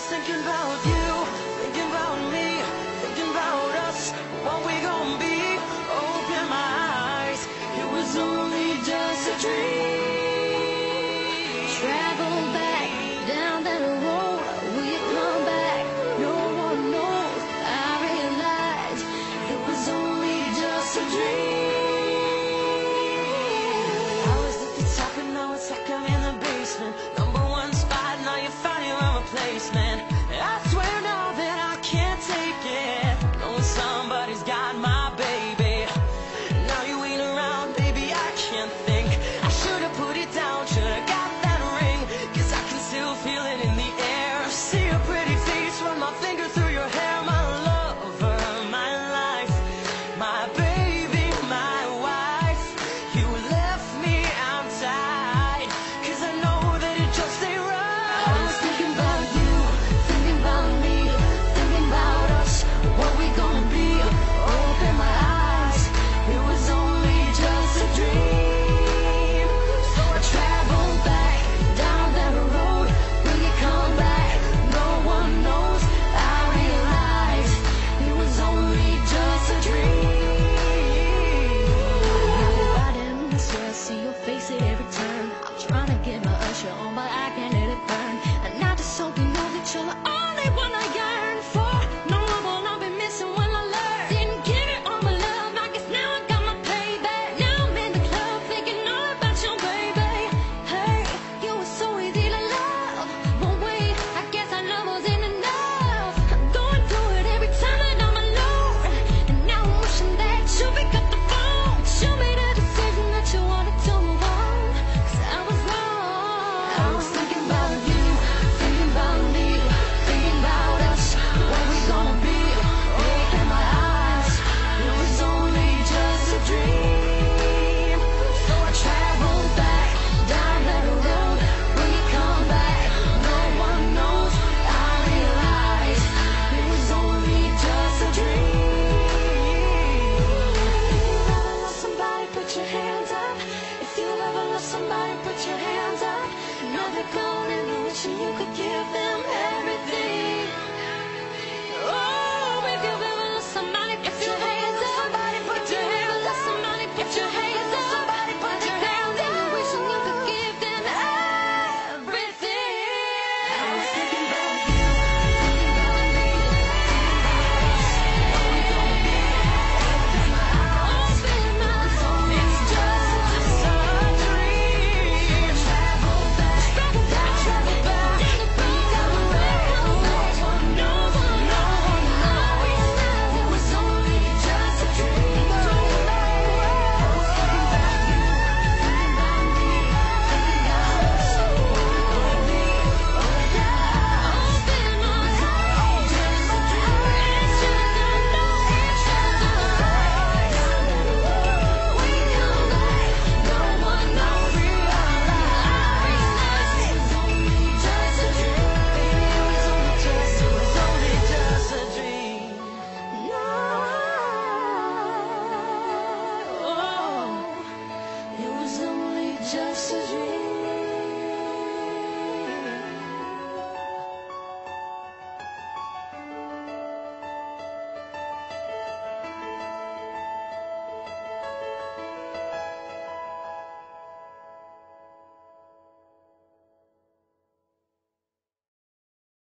thinking about you, thinking about me, thinking about us, what we gon' be. Open my eyes, it was only just a dream. Travel back down that road, will you come back? No one knows. I realized It was only just a dream. I was at the top and now it's like I'm in the basement. Number one spot, now you're finding my replacement. I swear now that I can't take it, knowing somebody's got my baby. Now you ain't around, baby, I can't think. I should've put it down, should've got that ring, 'cause I can still feel it in the air. See your pretty face, run my finger through your hair. My lover, my life, my baby, my wife. You left me outside, 'cause I know that it just ain't right. I was thinking about you, thinking about me, thinking about us, what we gonna be. Open my eyes, it was only just a dream. So I traveled back down that road, will you come back? No one knows. I realized it was only just a dream. Riding the stairs, see your face at every turn. I'm trying to get my usher on, but I can't let it burn. And I just hope you know that you're the only one I yearn for. No one will I be missing when I learn. Didn't give it all my love, I guess now I got my payback. Now I'm in the club thinking all about your baby. Hey, you were so easy to love, but wait, I guess our love wasn't enough. I'm going through it every time that I'm alone, and now I'm wishing that you pick up the phone. You made a decision that you wanted to move on, 'cause I was wrong. I was thinking about you, thinking about me, thinking about us, what we gonna be. Open my eyes, it was only just a dream. So I traveled back down that road, will you come back? No one knows. I realized it was only just a dream. If you ever lost somebody, put your hands up. If you ever lost somebody, put your hands up. Now they're gone and wishing you could give them